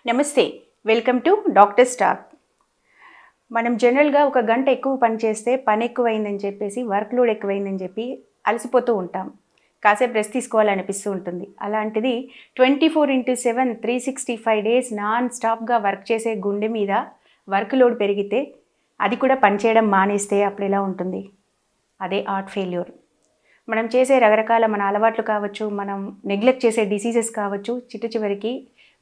నమస్తే, welcome to doctor stock. మనం జనరల్గా ఒక గంట ఎక్కువ పని చేస్తే పని ఎక్కువైందని చెప్పేసి వర్క్ లోడ్ ఎక్కువైందని చెప్పి అలసిపోతూ ఉంటాం. కాసేపు రెస్ట్ తీసుకోవాలనిపిస్తూ ఉంటుంది. అలాంటిది 24/7 365 డేస్ నాన్ స్టాప్గా వర్క్ చేసే గుండె మీద వర్క్ లోడ్ పెరిగితే, అది కూడా పనిచేయడం మానేస్తే అప్పుడు ఎలా ఉంటుంది? అదే హార్ట్ ఫెయిల్యూర్. మనం చేసే రకరకాల మన అలవాట్లు కావచ్చు, మనం నెగ్లెక్ట్ చేసే డిసీజెస్ కావచ్చు, చివరికి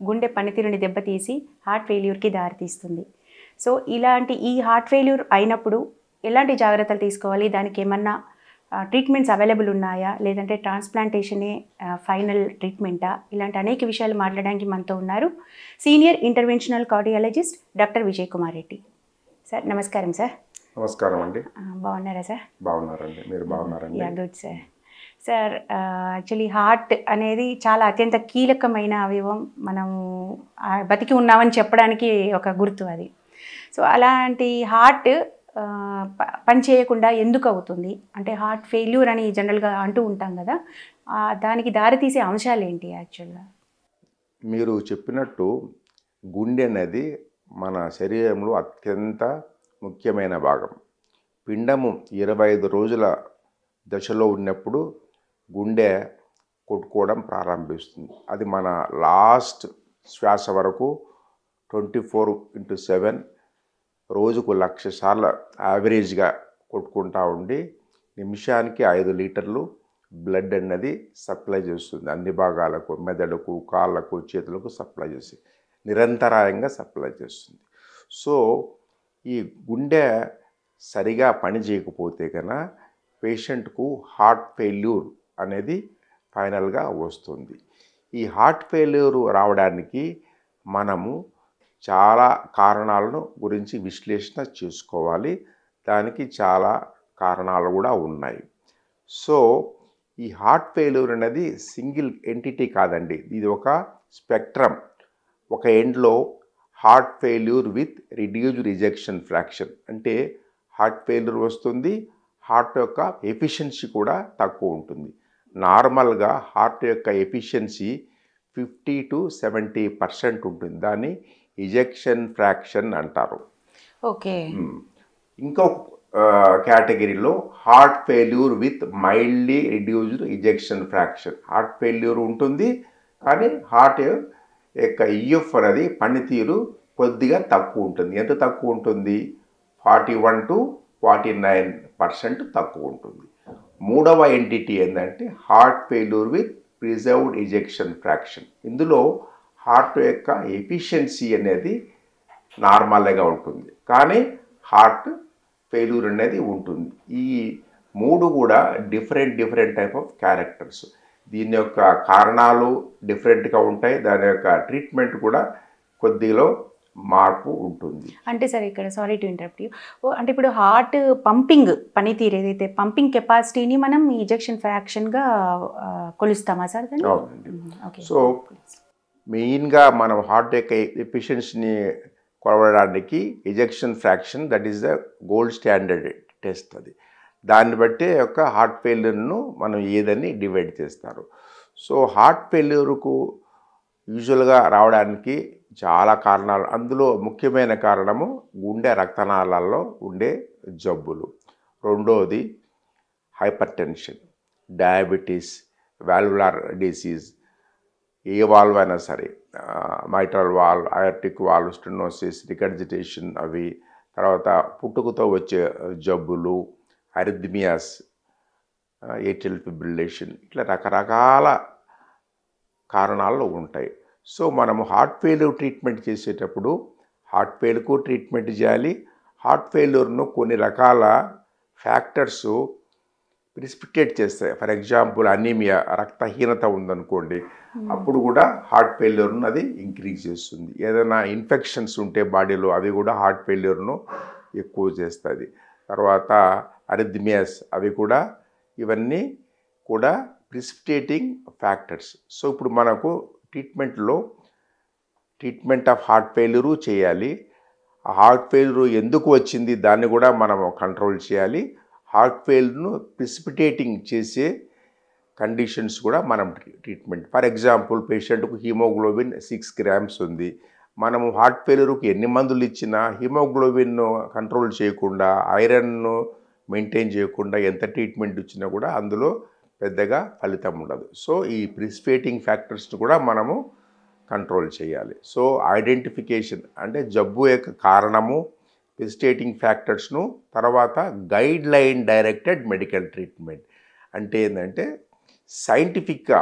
గుండె పనితీరుని దెబ్బతీసి హార్ట్ ఫెయిల్యూర్కి దారితీస్తుంది. సో ఇలాంటి ఈ హార్ట్ ఫెయిల్యూర్ అయినప్పుడు ఎలాంటి జాగ్రత్తలు తీసుకోవాలి? దానికి ఏమన్నా ట్రీట్మెంట్స్ అవైలబుల్ ఉన్నాయా, లేదంటే ట్రాన్స్ప్లాంటేషనే ఫైనల్ ట్రీట్మెంటా? ఇలాంటి అనేక విషయాలు మాట్లాడడానికి మనతో ఉన్నారు senior interventional cardiologist doctor Vijay Kumar Reddy sir. నమస్కారం సార్. నమస్కారం అండి. బాగున్నారా సార్? బాగున్నారండి. మీరు బాగున్నారండి? Good sir. Sir, actually heart అనేది చాలా అత్యంత కీలకమైన అవయవం. మనము బతికి ఉన్నామని చెప్పడానికి ఒక గుర్తు అది. సో అలాంటి హార్ట్ పని చేయకుండా ఎందుకు అవుతుంది? అంటే హార్ట్ ఫెయిల్యూర్ అని జనరల్గా అంటూ ఉంటాం కదా, దానికి దారితీసే అంశాలు ఏంటి యాక్చువల్గా? మీరు చెప్పినట్టు గుండె అనేది మన శరీరంలో అత్యంత ముఖ్యమైన భాగం. పిండము 25 రోజుల దశలో ఉన్నప్పుడు గుండె కొట్టుకోవడం ప్రారంభిస్తుంది. అది మన లాస్ట్ శ్వాస వరకు 24/7 రోజుకు 1,00,000 సార్లు యావరేజ్గా కొట్టుకుంటూ ఉండి నిమిషానికి 5 లీటర్లు బ్లడ్ అన్నది సప్లై చేస్తుంది. అన్ని భాగాలకు, మెదడుకు, కాళ్ళకు, చేతులకు సప్లై చేసి నిరంతరాయంగా సప్లై చేస్తుంది. సో ఈ గుండె సరిగా పని చేయకపోతే కన్నా పేషెంట్కు హార్ట్ ఫెయిల్యూర్ అనేది ఫైనల్గా వస్తుంది. ఈ హార్ట్ ఫెయిల్యూర్ రావడానికి మనము చాలా కారణాలను గురించి విశ్లేషణ చేసుకోవాలి. దానికి చాలా కారణాలు కూడా ఉన్నాయి. సో ఈ హార్ట్ ఫెయిల్యూర్ అనేది సింగిల్ ఎంటిటీ కాదండి, ఇది ఒక స్పెక్ట్రమ్. ఒక ఎండ్లో heart failure with reduced rejection fraction అంటే హార్ట్ ఫెయిల్యూర్ వస్తుంది, హార్ట్ యొక్క ఎఫిషియన్సీ కూడా తక్కువ ఉంటుంది. నార్మల్గా హార్ట్ యొక్క ఎఫిషియన్సీ 50 to 70% ఉంటుంది. దాన్ని ఇజెక్షన్ ఫ్రాక్షన్ అంటారు. ఓకే. ఇంకో కేటగిరీలో heart failure with mildly reduced ejection fraction. Heart failure ఉంటుంది కానీ హార్ట్ యొక్క ఈఎఫ్ అనేది పనితీరు కొద్దిగా తక్కువ ఉంటుంది. ఎంత తక్కువ ఉంటుంది? 41 to 49% తక్కువ ఉంటుంది. మూడవ ఎంటిటీ ఏంటంటే heart failure with preserved ejection fraction. ఇందులో హార్ట్ యొక్క ఎఫిషియన్సీ అనేది నార్మల్గా ఉంటుంది కానీ హార్ట్ ఫెయిల్యూర్ అనేది ఉంటుంది. ఈ మూడు కూడా డిఫరెంట్ టైప్ ఆఫ్ క్యారెక్టర్స్. దీని యొక్క కారణాలు డిఫరెంట్గా ఉంటాయి. దాని యొక్క ట్రీట్మెంట్ కూడా కొద్దిలో మార్పు ఉంటుంది. అంటే సార్, ఇక్కడ సారీ టు ఇంటరప్ట్ యూ, అంటే ఇప్పుడు హార్ట్ పంపింగ్ పనితీరు ఏదైతే పంపింగ్ కెపాసిటీని మనం ఇజెక్షన్ ఫ్రాక్షన్గా కొలుస్తామా సార్? అవునండి. సో మెయిన్గా మనం హార్ట్ యొక్క ఎఫిషియన్సీని కొలవడానికి ejection fraction, that is the gold standard test. అది దాన్ని బట్టే యొక్క హార్ట్ ఫెయిల్యూర్ను మనం ఏదని డివైడ్ చేస్తారు. సో హార్ట్ ఫెయిల్యూర్కు యూజువల్గా రావడానికి చాలా కారణాలు. అందులో ముఖ్యమైన కారణము గుండె రక్తనాళాల్లో ఉండే జబ్బులు. రెండోది hypertension, diabetes, valvular disease, ఏ వాల్వ్ అయినా సరే, mitral valve, aortic valve, stenosis, regurgitation, అవి తర్వాత పుట్టుకతో వచ్చే జబ్బులు, అరిథమియాస్, ఏట్రియల్ ఫిబ్రిలేషన్, ఇట్లా రకరకాల కారణాలు ఉంటాయి. సో మనము హార్ట్ ఫెయిల్యూర్ ట్రీట్మెంట్ చేసేటప్పుడు హార్ట్ ఫెయిల్యూర్కు ట్రీట్మెంట్ చేయాలి. హార్ట్ ఫెయిల్యూర్ను కొన్ని రకాల ఫ్యాక్టర్స్ ప్రిసిపిటేట్ చేస్తాయి. ఫర్ ఎగ్జాంపుల్ అనీమియా, రక్తహీనత ఉందనుకోండి, అప్పుడు కూడా హార్ట్ ఫెయిల్యూర్ను అది ఇంక్రీజ్ చేస్తుంది. ఏదైనా ఇన్ఫెక్షన్స్ ఉంటే బాడీలో అవి కూడా హార్ట్ ఫెయిల్యూర్ను ఎక్కువ చేస్తుంది. తర్వాత అరిథమియాస్, అవి కూడా, ఇవన్నీ కూడా ప్రిసిపిటేటింగ్ ఫ్యాక్టర్స్. సో ఇప్పుడు మనకు ట్రీట్మెంట్ ఆఫ్ హార్ట్ ఫెయిల్యూరు చేయాలి. ఆ హార్ట్ ఫెయిల్యూర్ ఎందుకు వచ్చింది దాన్ని కూడా మనం కంట్రోల్ చేయాలి. హార్ట్ ఫెయిల్యూర్ను ప్రిసిపిటేటింగ్ చేసే కండిషన్స్ కూడా మనం ట్రీట్మెంట్. ఫర్ ఎగ్జాంపుల్ పేషెంట్కు హీమోగ్లోబిన్ 6 grams ఉంది, మనము హార్ట్ ఫెయిల్యూర్కి ఎన్ని మందులు ఇచ్చినా హిమోగ్లోబిన్ను కంట్రోల్ చేయకుండా, ఐరన్ను మెయింటైన్ చేయకుండా ఎంత ట్రీట్మెంట్ ఇచ్చినా కూడా అందులో పెద్దగా ఫలితం ఉండదు. సో ఈ ప్రిసిపేటింగ్ ఫ్యాక్టర్స్ని కూడా మనము కంట్రోల్ చేయాలి. సో ఐడెంటిఫికేషన్ అంటే జబ్బు యొక్క కారణము, ప్రిసిపేటింగ్ ఫ్యాక్టర్స్ను, తర్వాత guide line directed medical treatment. అంటే ఏంటంటే సైంటిఫిక్గా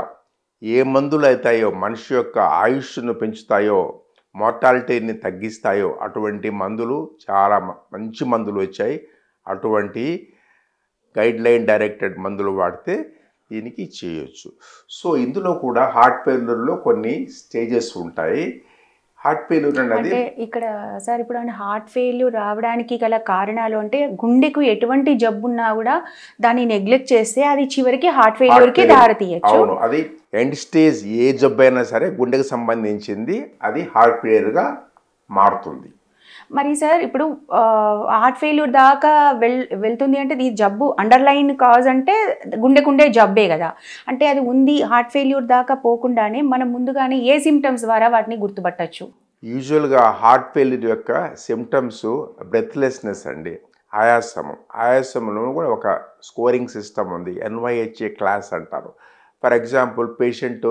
ఏ మందులు అవుతాయో, మనిషి యొక్క ఆయుష్ను పెంచుతాయో, మార్టాలిటీని తగ్గిస్తాయో అటువంటి మందులు చాలా మంచి మందులు వచ్చాయి. అటువంటి గైడ్ లైన్ డైరెక్టెడ్ మందులు వాడితే దీనికి చేయొచ్చు. సో ఇందులో కూడా హార్ట్ ఫెయిల్యూర్లో కొన్ని స్టేజెస్ ఉంటాయి. హార్ట్ ఫెయిల్యూర్ అనేది అంటే ఇక్కడ సార్ ఇప్పుడు అంటే హార్ట్ ఫెయిల్యూర్ రావడానికి గల కారణాలు అంటే గుండెకు ఎటువంటి జబ్బు ఉన్నా కూడా దాన్ని నెగ్లెక్ట్ చేస్తే అది చివరికి హార్ట్ ఫెయిల్యూర్కి దారి తీయచ్చు. అవును, అది ఎండ్ స్టేజ్ ఏ జబ్బు అయినా సరే గుండెకు సంబంధించింది అది హార్ట్ ఫెయిల్యూర్గా మారుతుంది. మరి సార్ ఇప్పుడు హార్ట్ ఫెయిల్యూర్ దాకా వెళ్తుంది అంటే ఈ జబ్బు అండర్లైన్ కాజ్ అంటే గుండెకుండే జబ్బే కదా. అంటే అది ఉంది హార్ట్ ఫెయిల్యూర్ దాకా పోకుండానే మనం ముందుగానే ఏ సిమ్టమ్స్ ద్వారా వాటిని గుర్తుపట్టచ్చు? యూజువల్గా హార్ట్ ఫెయిల్యూర్ యొక్క సిమ్టమ్స్ బ్రెత్లెస్నెస్ అండి, ఆయాసంలో కూడా ఒక స్కోరింగ్ సిస్టమ్ ఉంది, NYHA క్లాస్ అంటారు. ఫర్ ఎగ్జాంపుల్ పేషెంట్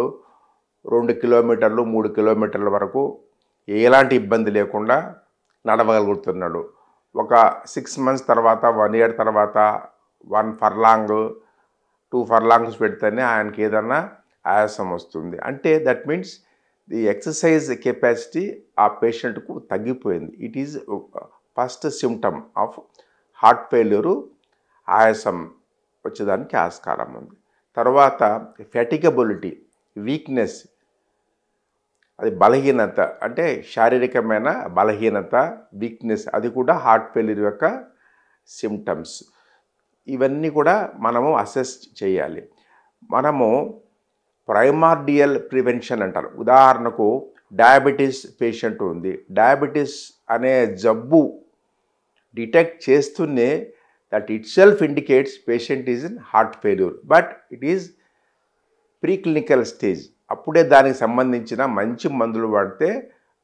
2 కిలోమీటర్లు 3 కిలోమీటర్ల వరకు ఎలాంటి ఇబ్బంది లేకుండా నడవగలుగుతున్నాడు. ఒక 6 months తర్వాత, 1 year తర్వాత 1 furlong 2 furlongs పెడితేనే ఆయనకి ఏదన్నా ఆయాసం వస్తుంది. అంటే that means the exercise capacity ఆ పేషెంట్కు తగ్గిపోయింది. It is first symptom of heart failure, ఆయాసం వచ్చేదానికి ఆస్కారం ఉంది. తర్వాత ఫెటిగబిలిటీ, వీక్నెస్, అది బలహీనత, అంటే శారీరకమైన బలహీనత, వీక్నెస్, అది కూడా హార్ట్ ఫెయిల్యూర్ యొక్క సిమ్టమ్స్. ఇవన్నీ కూడా మనము అసెస్ చేయాలి. మనము ప్రైమార్డియల్ ప్రివెన్షన్ అంటారు. ఉదాహరణకు డయాబెటీస్ పేషెంట్ ఉంది, డయాబెటీస్ అనే జబ్బు డిటెక్ట్ చేస్తూనే that it self indicates patient is in heart failure, but it is preclinical stage. అప్పుడే దానికి సంబంధించిన మంచి మందులు వాడితే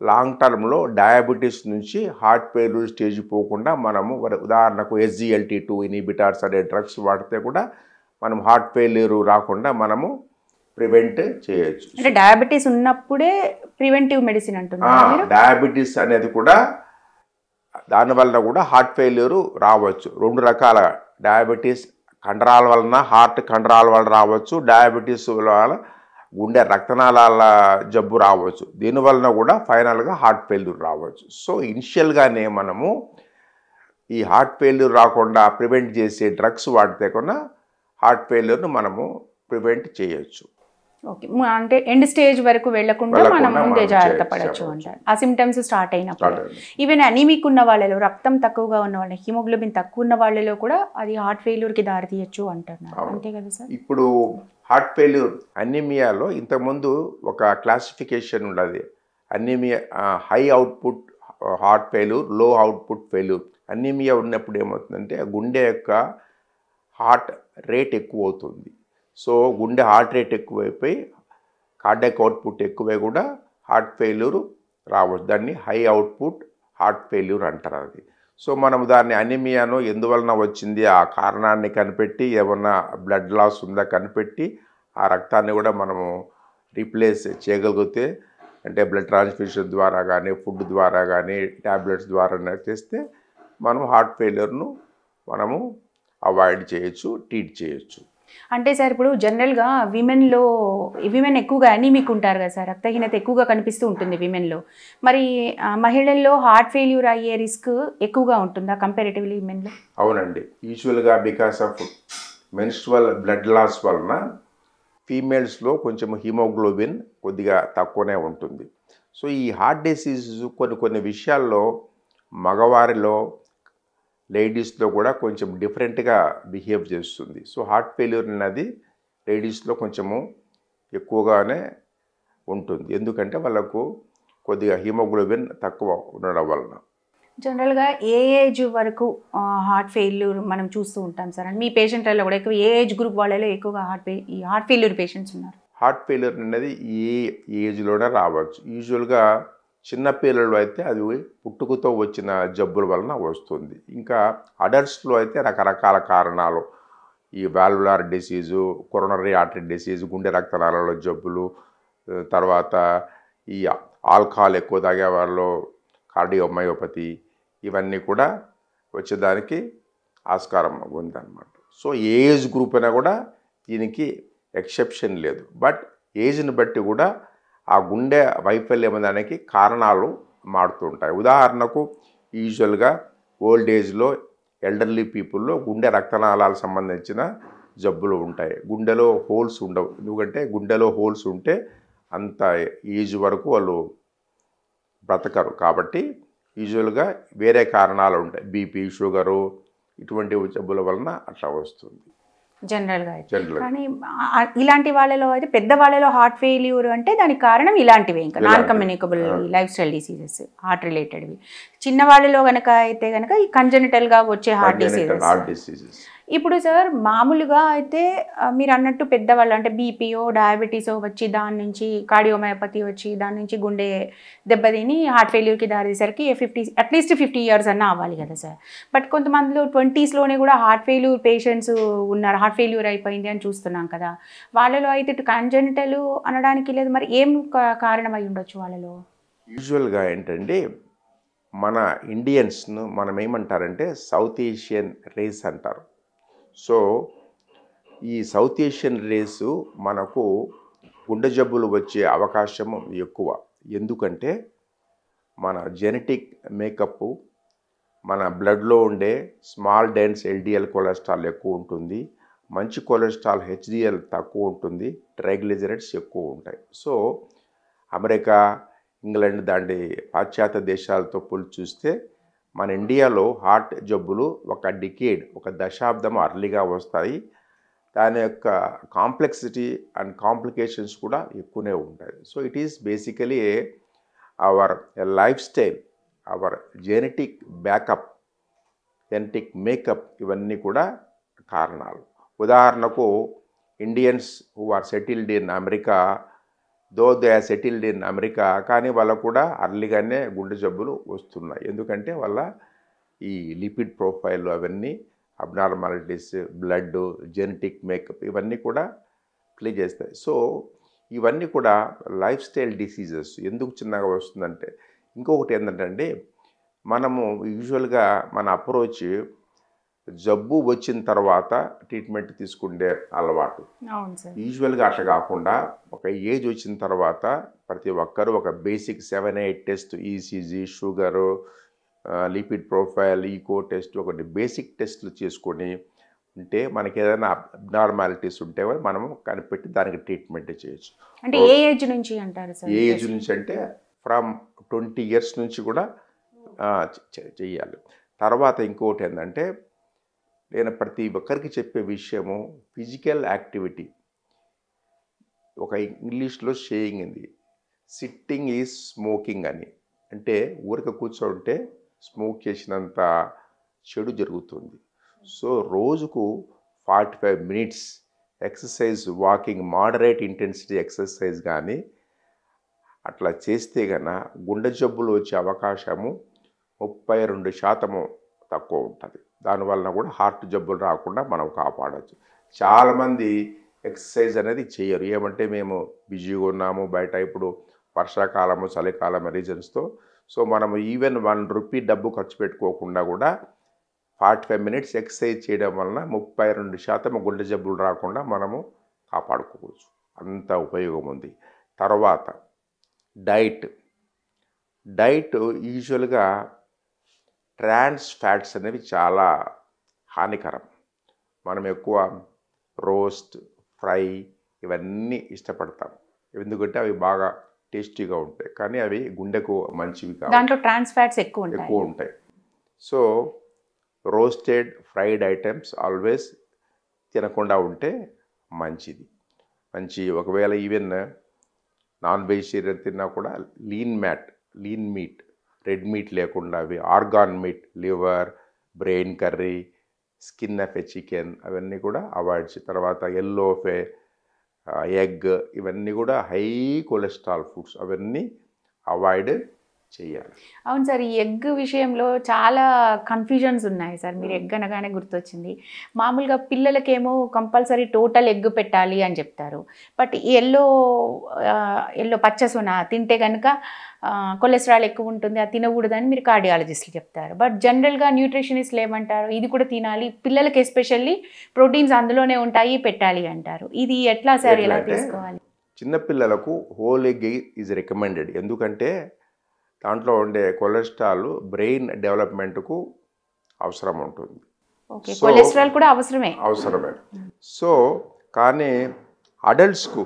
లాంగ్ టర్మ్లో డయాబెటీస్ నుంచి హార్ట్ ఫెయిల్యూర్ స్టేజ్ పోకుండా మనము, ఉదాహరణకు SGLT2 ఇన్హిబిటార్స్ అనే డ్రగ్స్ వాడితే కూడా మనం హార్ట్ ఫెయిల్యూర్ రాకుండా మనము ప్రివెంట్ చేయొచ్చు. అంటే డయాబెటీస్ ఉన్నప్పుడే ప్రివెంటివ్ మెడిసిన్ అంటున్నారు. డయాబెటీస్ అనేది కూడా దానివల్ల కూడా హార్ట్ ఫెయిల్యూర్ రావచ్చు. 2 రకాల డయాబెటీస్, కండరాల వలన, హార్ట్ కండరాల వలన రావచ్చు, డయాబెటీస్ వల్ల గుండె రక్తనాళాల జబ్బు రావచ్చు. దీనివలన కూడా ఫైనల్గా హార్ట్ ఫెయిల్యూర్ రావచ్చు. సో ఇనిషియల్గానే మనము ఈ హార్ట్ ఫెయిల్యూర్ రాకుండా ప్రివెంట్ చేసే డ్రగ్స్ వాడితే కూడా హార్ట్ ఫెయిల్యూర్ను మనము ప్రివెంట్ చేయొచ్చు. ఓకే, అంటే ఎండ్ స్టేజ్ వరకు వెళ్లకుండా మనం ముందే జాగ్రత్త పడవచ్చు అంటారు ఆ సిమ్టమ్స్ స్టార్ట్ అయినప్పుడు. ఈవెన్ అనీమిక్ ఉన్న వాళ్ళలో, రక్తం తక్కువగా ఉన్న వాళ్ళ, హిమోగ్లోబిన్ తక్కువ ఉన్న వాళ్ళలో కూడా అది హార్ట్ ఫెయిల్యూర్కి దారి తీయచ్చు అంటున్నారు, అంతే కదా సార్? ఇప్పుడు హార్ట్ ఫెయిల్యూర్ అనీమియాలో ఇంతకుముందు ఒక క్లాసిఫికేషన్ ఉండదు. Anaemia high output heart failure, లో అవుట్పుట్ ఫెయిల్యూర్. అనీమియా ఉన్నప్పుడు ఏమవుతుందంటే గుండె యొక్క హార్ట్ రేట్ ఎక్కువ అవుతుంది. సో గుండె హార్ట్ రేట్ ఎక్కువైపోయి కార్డియాక్ అవుట్పుట్ ఎక్కువై కూడా హార్ట్ ఫెయిల్యూర్ రావచ్చు. దాన్ని హై అవుట్పుట్ హార్ట్ ఫెయిల్యూర్ అంటారు అది. సో మనం దాన్ని అనీమియాను ఎందువలన వచ్చింది ఆ కారణాన్ని కనిపెట్టి, ఏమన్నా బ్లడ్ లాస్ ఉందా కనిపెట్టి ఆ రక్తాన్ని కూడా మనము రీప్లేస్ చేయగలిగితే, అంటే బ్లడ్ ట్రాన్స్ఫ్యూషన్ ద్వారా కానీ, ఫుడ్ ద్వారా కానీ, ట్యాబ్లెట్స్ ద్వారా చేస్తే మనం హార్ట్ ఫెయిల్యూర్ను మనము అవాయిడ్ చేయొచ్చు, ట్రీట్ చేయొచ్చు. అంటే సార్ ఇప్పుడు జనరల్గా విమెన్ ఎక్కువగా అనీమిక్ ఉంటారు కదా సార్, రక్తహీనత ఎక్కువగా కనిపిస్తూ ఉంటుంది విమెన్లో. మరి మహిళల్లో హార్ట్ ఫెయిల్యూర్ అయ్యే రిస్క్ ఎక్కువగా ఉంటుందా కంపారిటివ్లీ విమెన్లో? అవునండి, యూజువల్గా because of menstrual blood loss వలన ఫీమేల్స్లో కొంచెం హిమోగ్లోబిన్ కొద్దిగా తక్కువనే ఉంటుంది. సో ఈ హార్ట్ డిసీజ్ కొన్ని విషయాల్లో మగవారిలో, లేడీస్లో కూడా కొంచెం డిఫరెంట్గా బిహేవ్ చేస్తుంది. సో హార్ట్ ఫెయిల్యూర్ అనేది లేడీస్లో కొంచెము ఎక్కువగానే ఉంటుంది, ఎందుకంటే వాళ్ళకు కొద్దిగా హిమోగ్లోబిన్ తక్కువ ఉండడం వలన. జనరల్గా ఏ ఏజ్ వరకు హార్ట్ ఫెయిల్యూర్ మనం చూస్తూ ఉంటాం సార్? అంటే మీ పేషెంట్లలో కూడా ఎక్కువ ఏ ఏజ్ గ్రూప్ వాళ్ళలో ఎక్కువగా హార్ట్ ఫెయిల్యూర్ పేషెంట్స్ ఉన్నారు? హార్ట్ ఫెయిల్యూర్ అనేది ఏ ఏజ్లోనే రావచ్చు. యూజువల్గా చిన్నపిల్లలు అయితే అది పుట్టుకతో వచ్చిన జబ్బుల వలన వస్తుంది. ఇంకా అడల్ట్స్లో అయితే రకరకాల కారణాలు, ఈ valvular disease, coronary artery disease, గుండె రక్తనాళాల జబ్బులు, తర్వాత ఈ ఆల్కహాల్ ఎక్కువ తాగే వాళ్ళు కార్డియోమయోపతి, ఇవన్నీ కూడా వచ్చేదానికి ఆస్కారం ఉందన్నమాట. సో ఏజ్ గ్రూప్ అయినా కూడా దీనికి ఎక్సెప్షన్ లేదు. బట్ ఏజ్ని బట్టి కూడా ఆ గుండె వైఫల్యం దానికి కారణాలు మారుతూ ఉంటాయి. ఉదాహరణకు యూజువల్గా ఓల్డ్ ఏజ్లో ఎల్డర్లీ పీపుల్లో గుండె రక్తనాళాలకు సంబంధించిన జబ్బులు ఉంటాయి. గుండెలో హోల్స్ ఉండవు, ఎందుకంటే గుండెలో హోల్స్ ఉంటే అంత ఏజ్ వరకు వాళ్ళు బ్రతకరు. కాబట్టి యూజువల్గా వేరే కారణాలు ఉంటాయి, బీపీ, షుగరు, ఇటువంటి జబ్బుల వలన అట్లా వస్తుంది జనరల్గా. జనరల్. కానీ ఇలాంటి వాళ్ళలో అయితే, పెద్ద వాళ్ళలో హార్ట్ ఫెయిల్యూర్ అంటే దానికి కారణం ఇలాంటివే, ఇంకా non communicable lifestyle diseases, heart రిలేటెడ్వి. చిన్న వాళ్ళలో కనుక అయితే కనుక ఈ కంజెనిటల్గా వచ్చే హార్ట్ డిసీజెస్. ఇప్పుడు సార్ మామూలుగా అయితే మీరు అన్నట్టు పెద్దవాళ్ళు అంటే బీపీఓ, డయాబెటీసో వచ్చి దాని నుంచి కార్డియోమయోపతి వచ్చి దాని నుంచి గుండె దెబ్బతిని హార్ట్ ఫెయిల్యూర్కి దారితీసరికి అట్లీస్ట్ 50 years అన్నా అవ్వాలి కదా సార్. బట్ కొంతమందిలో 20sలోనే కూడా హార్ట్ ఫెయిల్యూర్ పేషెంట్స్ ఉన్నారు, హార్ట్ ఫెయిల్యూర్ అయిపోయింది అని చూస్తున్నాం కదా. వాళ్ళలో అయితే ఇటు కంజెనిటల్ అనడానికి లేదు, మరి ఏం కారణం అయి ఉండొచ్చు వాళ్ళలో? యూజువల్గా ఏంటంటే మన ఇండియన్స్ను మనం ఏమంటారంటే సౌత్ ఏషియన్ రేస్ అంటారు. సో ఈ సౌత్ ఏషియన్ రేసు మనకు గుండె జబ్బులు వచ్చే అవకాశం ఎక్కువ. ఎందుకంటే మన జెనెటిక్ మేకప్, మన బ్లడ్లో ఉండే స్మాల్ డెన్స్ ఎల్డిఎల్ కొలెస్ట్రాల్ ఎక్కువ ఉంటుంది, మంచి కొలెస్ట్రాల్ హెచ్డిఎల్ తక్కువ ఉంటుంది, ట్రైగ్లిజరైడ్స్ ఎక్కువ ఉంటాయి. సో అమెరికా, ఇంగ్లాండ్ దాంటి పాశ్చాత్య దేశాలతో పోల్చి చూస్తే మన ఇండియాలో హార్ట్ జబ్బులు ఒక దశాబ్దం అర్లీగా వస్తాయి. దాని యొక్క కాంప్లెక్సిటీ అండ్ కాంప్లికేషన్స్ కూడా ఎక్కువనే ఉంటాయి. So it is basically our lifestyle, our genetic backup, genetic makeup, ఇవన్నీ కూడా కారణాలు. ఉదాహరణకు Indians who are settled in America, though they are settled in America, కానీ వాళ్ళకు కూడా అర్లీగానే గుండె జబ్బులు వస్తున్నాయి. ఎందుకంటే వాళ్ళ ఈ లిపిడ్ ప్రొఫైల్ అవన్నీ అబ్నార్మాలిటీస్, బ్లడ్, జెనెటిక్ మేకప్ ఇవన్నీ కూడా ప్లే చేస్తాయి. సో ఇవన్నీ కూడా లైఫ్ స్టైల్ డిసీజెస్. ఎందుకు చిన్నగా వస్తుందంటే, ఇంకొకటి ఏంటంటే మనము యూజువల్గా మన అప్రోచ్ జబ్బు వచ్చిన తర్వాత ట్రీట్మెంట్ తీసుకునే అలవాటు. యూజువల్గా అట్లా కాకుండా ఒక ఏజ్ వచ్చిన తర్వాత ప్రతి ఒక్కరూ ఒక basic 7-8 test, ECG, sugar, lipid profile, echo test, ఒకటి బేసిక్ టెస్ట్లు చేసుకొని ఉంటే మనకి ఏదైనా అబ్నార్మాలిటీస్ ఉంటే మనము కనిపెట్టి దానికి ట్రీట్మెంట్ చేయొచ్చు. అంటే ఏ ఏజ్ నుంచి అంటారు సార్? ఏ ఏజ్ నుంచి అంటే ఫ్రమ్ 20 years నుంచి కూడా చెయ్యాలి. తర్వాత ఇంకోటి ఏంటంటే నేను ప్రతి ఒక్కరికి చెప్పే విషయము ఫిజికల్ యాక్టివిటీ. ఒక ఇంగ్లీష్లో షేయింగ్ ఉంది, సిట్టింగ్ ఈజ్ స్మోకింగ్ అని. అంటే ఊరిక కూర్చోంటే స్మోక్ చేసినంత చెడు జరుగుతుంది. సో రోజుకు 45 minutes exercise, walking, moderate intensity exercise కానీ అట్లా చేస్తే కన్నా గుండె జబ్బులు వచ్చే అవకాశము 32% తక్కువ ఉంటుంది. దానివల్ల కూడా హార్ట్ జబ్బులు రాకుండా మనం కాపాడవచ్చు. చాలామంది ఎక్సర్సైజ్ అనేది చేయరు. ఏమంటే మేము బిజీగా ఉన్నాము, బయట ఇప్పుడు వర్షాకాలము, చలికాలం రీజన్స్తో. సో మనము ఈవెన్ 1 రూపీ డబ్బు ఖర్చు పెట్టుకోకుండా కూడా 45 minutes ఎక్సర్సైజ్ చేయడం వలన 32% గుండె జబ్బులు రాకుండా మనము కాపాడుకోవచ్చు. అంత ఉపయోగం ఉంది. తర్వాత డైట్ యూజువల్గా ట్రాన్స్ ఫ్యాట్స్ అనేవి చాలా హానికరం. మనం ఎక్కువ రోస్ట్, ఫ్రై ఇవన్నీ ఇష్టపడతాం, ఎందుకంటే అవి బాగా టేస్టీగా ఉంటాయి, కానీ అవి గుండెకు మంచివి కాదు. దాంట్లో ట్రాన్స్ ఫ్యాట్స్ ఎక్కువ ఉంటాయి. So roasted, fried items always తినకుండా ఉంటే మంచిది. ఒకవేళ ఈవెన్ నాన్ వెజిటేరియన్ తిన్నా కూడా లీన్ మీట్, రెడ్ మీట్ లేకుండా అవి organ meet, liver, brain curry, skin of A chicken అవన్నీ కూడా అవాయిడ్ చేయాలి. తర్వాత ఎల్లో ఆఫ్ ఏ ఎగ్, ఇవన్నీ కూడా హై కొలెస్ట్రాల్ ఫుడ్స్, అవన్నీ అవాయిడ్ చేయాలి. అవును సార్, ఈ ఎగ్ విషయంలో చాలా కన్ఫ్యూజన్స్ ఉన్నాయి సార్. మీరు ఎగ్ అనగానే గుర్తొచ్చింది. మామూలుగా పిల్లలకేమో కంపల్సరీ టోటల్ ఎగ్ పెట్టాలి అని చెప్తారు. బట్ ఎల్లో పచ్చసొన తింటే కనుక కొలెస్ట్రాల్ ఎక్కువ ఉంటుంది, అది తినకూడదని మీరు కార్డియాలజిస్టులు చెప్తారు. బట్ జనరల్గా న్యూట్రిషనిస్టులు ఏమంటారు, ఇది కూడా తినాలి, పిల్లలకి ఎస్పెషల్లీ ప్రోటీన్స్ అందులోనే ఉంటాయి, పెట్టాలి అంటారు. ఇది ఎట్లా సార్, ఎలా తీసుకోవాలి? చిన్నపిల్లలకు హోల్ ఎగ్ ఈజ్ రికమెండెడ్. ఎందుకంటే దాంట్లో ఉండే కొలెస్ట్రాల్ బ్రెయిన్ డెవలప్మెంట్కు అవసరం ఉంటుంది. ఓకే, కొలెస్ట్రాల్ కూడా అవసరమే. సో కానీ అడల్ట్స్కు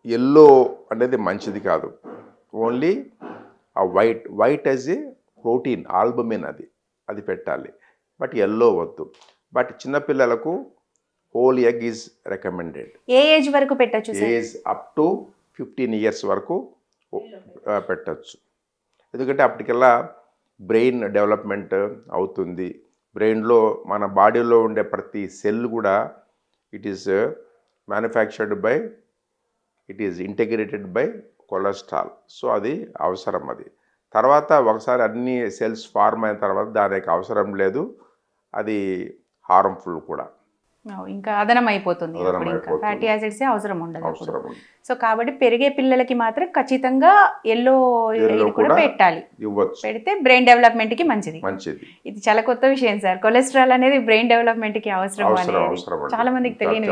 ఎల్లో అనేది మంచిది కాదు. ఓన్లీ ఆ white as a protein, albumin అది పెట్టాలి. బట్ ఎల్లో వద్దు. బట్ చిన్నపిల్లలకు whole egg is recommended. A age వరకు పెట్టచ్చు? ఏజ్ అప్ టు 15 years వరకు పెట్టచ్చు. ఎందుకంటే అప్పటికల్లా బ్రెయిన్ డెవలప్మెంట్ అవుతుంది. బ్రెయిన్లో మన బాడీలో ఉండే ప్రతి సెల్ కూడా it is integrated by cholesterol. So అది అవసరం. తర్వాత ఒకసారి అన్ని సెల్స్ ఫార్మ్ అయిన తర్వాత దానికి అవసరం లేదు, అది హార్మ్ఫుల్ కూడా. ఇంకా అదనం అయిపోతుంది, ఫ్యాటీ యాసిడ్స్ అవసరం ఉండదు. సో కాబట్టి పెరిగే పిల్లలకి మాత్రం ఖచ్చితంగా ఎల్లో కూడా పెట్టాలి. పెడితే బ్రెయిన్ డెవలప్మెంట్ కి మంచిది. ఇది చాలా కొత్త విషయం సార్. కొలెస్ట్రాల్ అనేది బ్రెయిన్ డెవలప్మెంట్ కి అవసరం అనేది చాలా మందికి తెలియని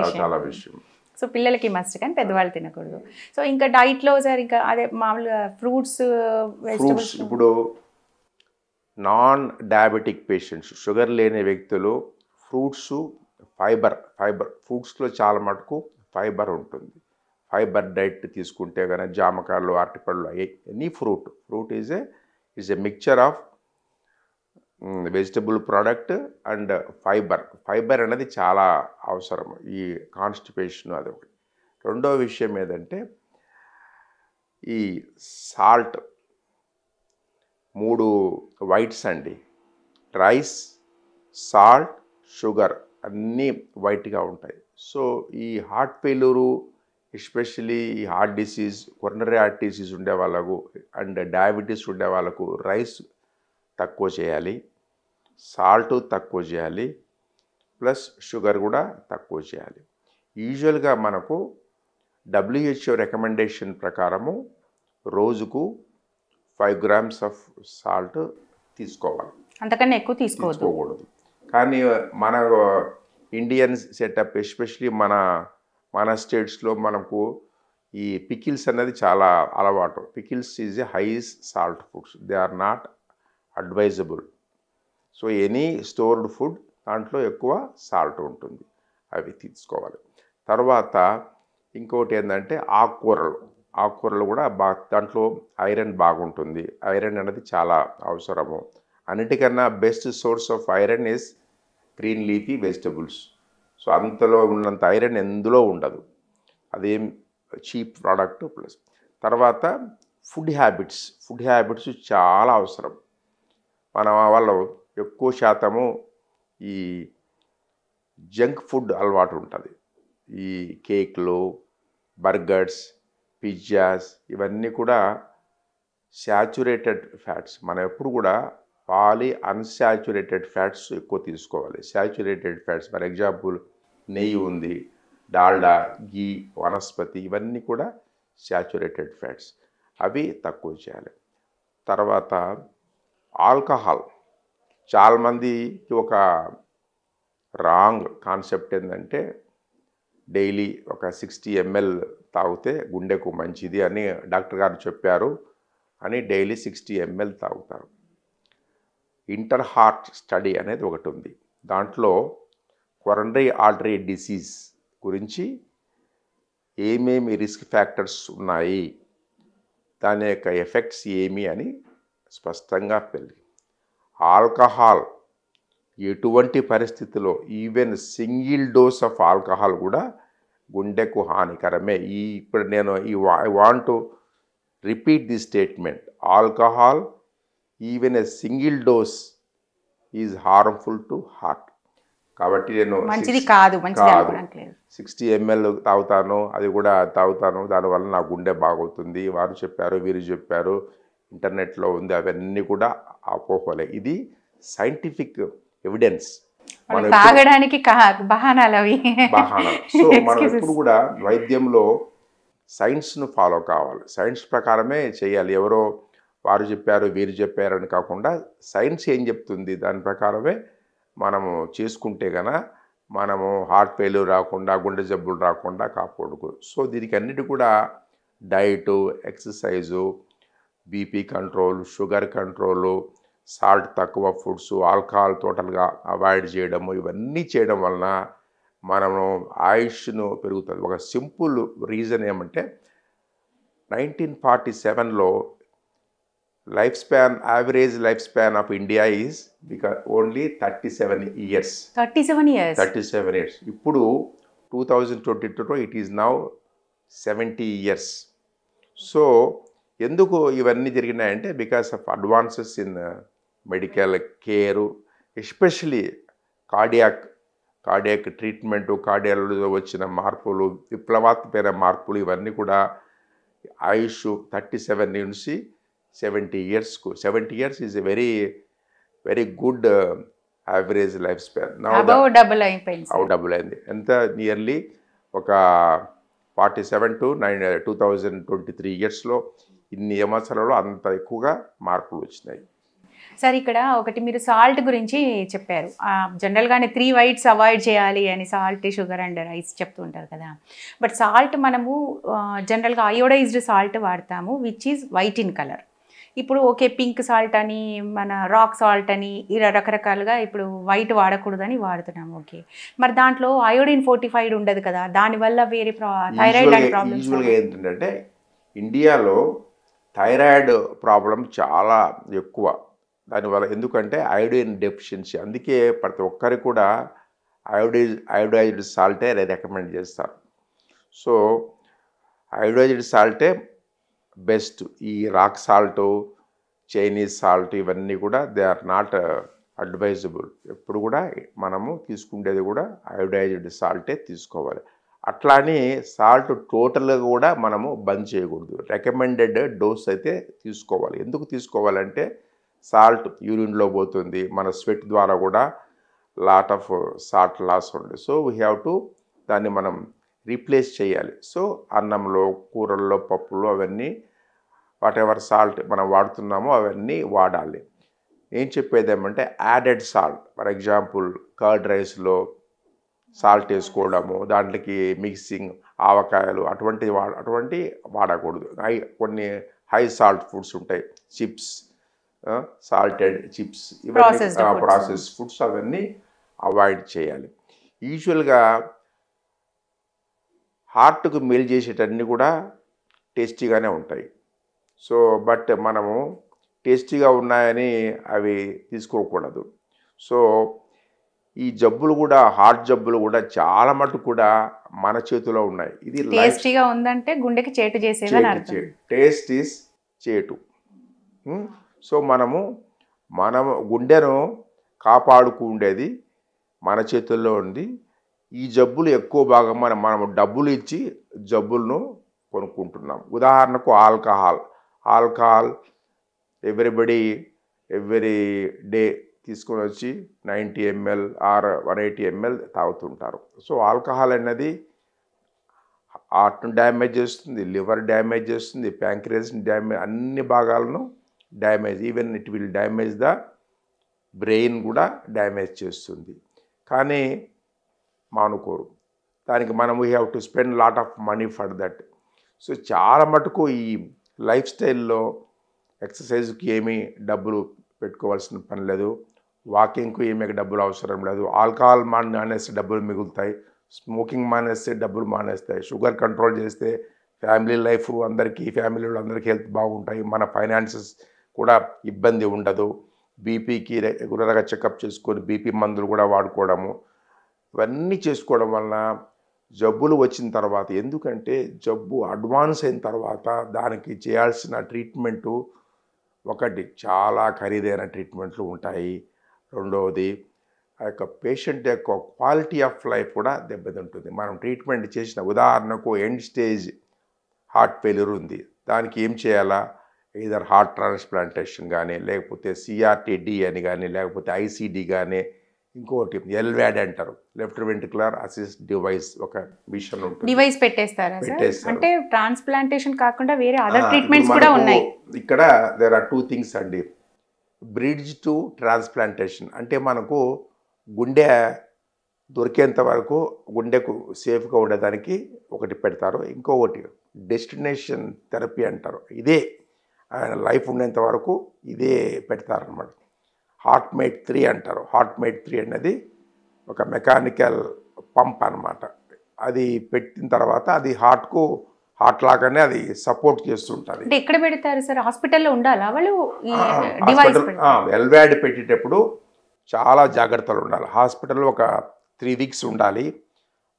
విషయం. సో పిల్లలకి మస్ట్, కానీ పెద్దవాళ్ళు తినకూడదు. సో ఇంకా డైట్లో సార్, ఇంకా అదే మామూలుగా ఫ్రూట్స్, వెజిటబుల్స్. ఇప్పుడు నాన్ డయాబెటిక్ పేషెంట్స్, షుగర్ లేని వ్యక్తులు ఫైబర్ ఫ్రూట్స్లో చాలా మటుకు ఫైబర్ ఉంటుంది. ఫైబర్ డైట్ తీసుకుంటే కనుక జామకాయలు, అరటిపళ్ళు, any fruit is a mixture of vegetable product and fibre అనేది చాలా అవసరం ఈ కాన్స్టిపేషన్. అది ఒకటి. రెండో విషయం ఏదంటే ఈ సాల్ట్, 3 వైట్స్ అండి, రైస్, సాల్ట్, షుగర్ అన్నీ వైట్గా ఉంటాయి. సో ఈ హార్ట్ ఫెయిల్యూరు, ఎస్పెషలీ ఈ heart disease, coronary heart disease ఉండే వాళ్ళకు అండ్ డయాబెటీస్ ఉండే వాళ్ళకు రైస్ తక్కువ చేయాలి, సాల్ట్ తక్కువ చేయాలి, ప్లస్ షుగర్ కూడా తక్కువ చేయాలి. యూజువల్గా మనకు WHO రికమెండేషన్ ప్రకారము రోజుకు 5 grams ఆఫ్ సాల్ట్ తీసుకోవాలి, అంతకన్నా ఎక్కువ తీసుకోకూడదు. కానీ మన ఇండియన్ సెటప్, ఎస్పెషలీ మన స్టేట్స్లో మనకు ఈ పికిల్స్ అనేది చాలా అలవాటు. Pickles is a high salt foods, they are not advisable. So any stored food దాంట్లో ఎక్కువ సాల్ట్ ఉంటుంది, అవి తీసుకోవాలి. తర్వాత ఇంకోటి ఏంటంటే ఆకుకూరలు కూడా దాంట్లో ఐరన్ బాగుంటుంది. ఐరన్ అనేది చాలా అవసరము. అన్నిటికన్నా best source of iron is green leafy vegetables. So అంతలో ఉన్నంత ఐరన్ ఎందులో ఉండదు, అదేం చీప్ ప్రోడక్ట్. ప్లస్ తర్వాత ఫుడ్ హ్యాబిట్స్ చాలా అవసరం. మన వాళ్ళు ఎక్కువ శాతము ఈ జంక్ ఫుడ్ అలవాటు ఉంటుంది. ఈ కేక్లు, బర్గర్స్, పిజ్జాస్ ఇవన్నీ కూడా శాచురేటెడ్ ఫ్యాట్స్. మనం ఎప్పుడు కూడా అన్సాచురేటెడ్ ఫ్యాట్స్ ఎక్కువ తీసుకోవాలి. శాచురేటెడ్ ఫ్యాట్స్ ఫర్ ఎగ్జాంపుల్ నెయ్యి ఉంది, డాల్డా, గీ, వనస్పతి, ఇవన్నీ కూడా శాచురేటెడ్ ఫ్యాట్స్, అవి తక్కువ చేయాలి. తర్వాత ఆల్కహాల్, చాలామందికి ఒక రాంగ్ కాన్సెప్ట్ ఏంటంటే డైలీ ఒక 60 ml తాగితే గుండెకు మంచిది అని డాక్టర్ గారు చెప్పారు అని డైలీ 60 ml తాగుతారు. ఇంటర్ హార్ట్ స్టడీ అనేది ఒకటి ఉంది. దాంట్లో కొరనరీ ఆర్టరీ డిసీజ్ గురించి ఏమేమి రిస్క్ ఫ్యాక్టర్స్ ఉన్నాయి, దాని యొక్క ఎఫెక్ట్స్ ఏమి అని స్పష్టంగా పెరిగి. ఆల్కహాల్ ఎటువంటి పరిస్థితిలో, even single dose of alcohol కూడా గుండెకు హానికరమే. ఇప్పుడు నేను I want to repeat the statement, alcohol even a single dose is harmful to heart. కాబట్టి నేను 60 ml తాగుతాను, అది కూడా తాగుతాను, దానివల్ల నా గుండె బాగవుతుంది, వారు చెప్పారు వీరు చెప్పారు, ఇంటర్నెట్లో ఉంది, అవన్నీ కూడా అపోహలే. ఇది సైంటిఫిక్ ఎవిడెన్స్. మనం తాగడానికి బహానాలు అవి. బహానాలు. సో మనం ఎప్పుడు కూడా వైద్యంలో సైన్స్ను ఫాలో కావాలి, సైన్స్ ప్రకారమే చేయాలి. ఎవరో వారు చెప్పారు వీరు చెప్పారు అని కాకుండా సైన్స్ ఏం చెప్తుంది దాని ప్రకారమే మనము చేసుకుంటే గన మనము హార్ట్ ఫెయిల్యూర్ రాకుండా, గుండె జబ్బులు రాకుండా కాపాడుకో. సో దీనికి అన్నిటి కూడా diet, exercise, BP control, sugar control, salt తక్కువ ఫుడ్స్, ఆల్కహాల్ టోటల్గా అవాయిడ్ చేయడము, ఇవన్నీ చేయడం వలన మనము ఆయుష్ను పెరుగుతుంది. ఒక సింపుల్ రీజన్ ఏమంటే 1947లో average lifespan of India is only 37 years. 37 years. ఇప్పుడు 2022లో it is now 70 years. So ఎందుకు ఇవన్నీ జరిగినాయంటే because of advances in medical care, especially cardiac treatment, కార్డియాలజీలో వచ్చిన మార్పులు, విప్లవాత్మకమైన మార్పులు, ఇవన్నీ కూడా ఆయుష్ 37 నుంచి 70 yearsకు. 70 years is a very very good average life span. Double అయింది. ఎంత నియర్లీ ఒక 47 to 2023 yearsలో ఇన్ని సంవత్సరాలలో అంత ఎక్కువగా మార్పులు వచ్చినాయి. సార్ ఇక్కడ ఒకటి మీరు సాల్ట్ గురించి చెప్పారు. జనరల్గానే 3 whites అవాయిడ్ చేయాలి అని సాల్ట్, షుగర్ అండ్ రైస్ చెప్తూ ఉంటారు కదా. బట్ సాల్ట్ మనము జనరల్గా అయోడైజ్డ్ సాల్ట్ వాడతాము which is white in colour. ఇప్పుడు ఓకే పింక్ సాల్ట్ అని, మన రాక్ సాల్ట్ అని, ఇలా రకరకాలుగా ఇప్పుడు వైట్ వాడకూడదని వాడుతున్నాము. ఓకే, మరి దాంట్లో అయోడిన్ ఫోర్టిఫైడ్ ఉండదు కదా, దానివల్ల వేరే థైరాయిడ్ లాంటి ప్రాబ్లమ్స్. యూజువల్గా ఏంటంటే ఇండియాలో థైరాయిడ్ ప్రాబ్లం చాలా ఎక్కువ దానివల్ల. ఎందుకంటే అయోడిన్ డెఫిషియన్సీ. అందుకే ప్రతి ఒక్కరికి కూడా అయోడైజ్డ్ సాల్టే రికమెండ్ చేస్తారు. సో అయోడైజ్డ్ సాల్టే బెస్ట్. ఈ రాక్ సాల్ట్, చైనీస్ సాల్ట్ ఇవన్నీ కూడా దే ఆర్ నాట్ అడ్వైజబుల్. ఎప్పుడు కూడా మనము తీసుకునేది కూడా అయోడైజ్డ్ సాల్టే తీసుకోవాలి. అట్లా అని సాల్ట్ టోటల్గా కూడా మనము బంద్ చేయకూడదు. రికమెండెడ్ డోస్ అయితే తీసుకోవాలి. ఎందుకు తీసుకోవాలంటే సాల్ట్ యూరిన్లో పోతుంది, మన స్వెట్ ద్వారా కూడా లాట్ ఆఫ్ సాల్ట్ లాస్ ఉంది. సో వీ హ్యావ్ టు దాన్ని మనం రీప్లేస్ చేయాలి. సో అన్నంలో, కూరల్లో, పప్పుల్లో అవన్నీ వాట్ ఎవర్ సాల్ట్ మనం వాడుతున్నామో అవన్నీ వాడాలి. ఏం చెప్పేది ఏమంటే added salt, for example curd రైస్లో సాల్ట్ వేసుకోవడము, దాంట్లోకి మిక్సింగ్ ఆవకాయలు అటువంటి వాడకూడదు. కొన్ని హై సాల్ట్ ఫుడ్స్ ఉంటాయి, చిప్స్, సాల్టెడ్ చిప్స్, ఇవన్నీ ప్రాసెస్ ఫుడ్స్, అవన్నీ అవాయిడ్ చేయాలి. యూజువల్గా హార్ట్కు మేలు చేసేటన్నీ కూడా టేస్టీగానే ఉంటాయి. సో బట్ మనము టేస్టీగా ఉన్నాయని అవి తీసుకోకూడదు. సో ఈ జబ్బులు కూడా, హార్ట్ జబ్బులు కూడా చాలా మటుకు కూడా మన చేతిలో ఉన్నాయి. ఇది టేస్టీగా ఉందంటే గుండెకి చేటు చేసేదని అర్థం. టేస్ట్ ఈస్ చేటు. సో మనము గుండెను కాపాడుకుండేది మన చేతుల్లో ఉంది. ఈ జబ్బులు ఎక్కువ భాగం మనము డబ్బులు ఇచ్చి జబ్బులను కొనుక్కుంటున్నాం. ఉదాహరణకు ఆల్కహాల్ ఎవ్రీ డే తీసుకొని వచ్చి 90 ml ఆర్ 180 ml తాగుతుంటారు. సో ఆల్కహాల్ అనేది హార్ట్ను డ్యామేజ్ చేస్తుంది, లివర్ డ్యామేజ్ చేస్తుంది, ప్యాంక్రియాస్ని డ్యామేజ్, అన్ని భాగాలను damage, even it will damage the brain కూడా డ్యామేజ్ చేస్తుంది. కానీ మానుకోరు. దానికి మనం we have to spend lot of money for that. So చాలా మటుకు ఈ లైఫ్ స్టైల్లో ఎక్సర్సైజ్కి ఏమీ డబ్బులు పెట్టుకోవాల్సిన పని లేదు, వాకింగ్కు ఏమీ డబ్బులు అవసరం లేదు, ఆల్కహాల్ మానేస్తే డబ్బులు మిగులుతాయి, స్మోకింగ్ మానేస్తే డబ్బులు మానేస్తాయి, షుగర్ కంట్రోల్ చేస్తే ఫ్యామిలీలో అందరికీ హెల్త్ బాగుంటాయి, మన ఫైనాన్సెస్ కూడా ఇబ్బంది ఉండదు, బీపీకి రెగ్యులర్గా చెకప్ చేసుకొని బీపీ మందులు కూడా వాడుకోవడము, ఇవన్నీ చేసుకోవడం వలన జబ్బులు వచ్చిన తర్వాత, ఎందుకంటే జబ్బు అడ్వాన్స్ అయిన తర్వాత దానికి చేయాల్సిన ట్రీట్మెంటు ఒకటి చాలా ఖరీదైన ట్రీట్మెంట్లు ఉంటాయి. రెండవది ఆ యొక్క పేషెంట్ యొక్క క్వాలిటీ ఆఫ్ లైఫ్ కూడా దెబ్బతింటుంది. మనం ట్రీట్మెంట్ చేసిన, ఉదాహరణకు ఎండ్ స్టేజ్ హార్ట్ ఫెయిల్యూర్ ఉంది, దానికి ఏం చేయాలా, ఈధర్ హార్ట్ ట్రాన్స్ప్లాంటేషన్ కానీ, లేకపోతే సిఆర్టీడి అని కానీ, లేకపోతే ఐసీడి కానీ, ఇంకోటి ఎల్వాడ్ అంటారు, లెఫ్ట్ వెంట్రికులర్ అసిస్ట్ డివైస్, ఒక మిషన్ ఉంటుంది. డివైస్ పెట్టేస్తారా సార్? పెట్టేస్తారు. అంటే ట్రాన్స్ప్లాంటేషన్ కాకుండా వేరే అదర్ ట్రీట్మెంట్స్ కూడా ఉన్నాయి. ఇక్కడ దేర్ ఆర్ 2 థింగ్స్ అండి. బ్రిడ్జ్ టు ట్రాన్స్ప్లాంటేషన్ అంటే మనకు గుండె దొరికేంత వరకు గుండెకు సేఫ్గా ఉండడానికి ఒకటి పెడతారు. ఇంకొకటి డెస్టినేషన్ థెరపీ అంటారు. ఇదే ఆయన లైఫ్ ఉండేంత వరకు ఇదే పెడతారనమాట. హార్ట్మేట్ 3 అంటారు. హార్ట్మేట్ 3 అనేది ఒక మెకానికల్ పంప్ అనమాట. అది పెట్టిన తర్వాత అది హార్ట్ లాగానే అది సపోర్ట్ చేస్తుంటుంది. అంటే ఎక్కడ పెడతారు సార్? హాస్పిటల్లో ఉండాలా వాళ్ళు? డివైస్ ఎల్వాడ్ పెట్టేటప్పుడు చాలా జాగ్రత్తలు ఉండాలి. హాస్పిటల్లో ఒక 3 వీక్స్ ఉండాలి.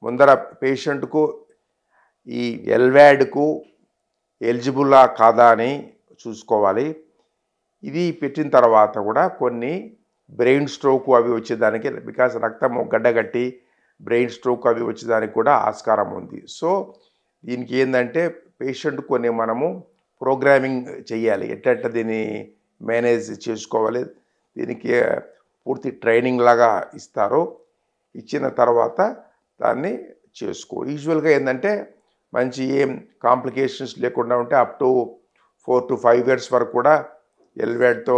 ముందర పేషెంట్కు ఈ ఎల్వాడ్కు ఎలిజిబుల్లా కాదా అని చూసుకోవాలి. ఇది పెట్టిన తర్వాత కూడా కొన్ని బ్రెయిన్ స్ట్రోక్ అవి వచ్చేదానికి, బికాస్ రక్తం గడ్డగట్టి బ్రెయిన్ స్ట్రోక్ అవి వచ్చేదానికి కూడా ఆస్కారం ఉంది. సో దీనికి ఏంటంటే పేషెంట్ కొన్ని మనము ప్రోగ్రామింగ్ చేయాలి, ఎట్ట దీన్ని మేనేజ్ చేసుకోవాలి. దీనికి పూర్తి ట్రైనింగ్ లాగా ఇస్తారు. ఇచ్చిన తర్వాత దాన్ని చేసుకో. యూజువల్గా ఏంటంటే మంచి ఏం కాంప్లికేషన్స్ లేకుండా ఉంటే అప్ టు 4 to 5 years వరకు కూడా ఎల్వాడ్తో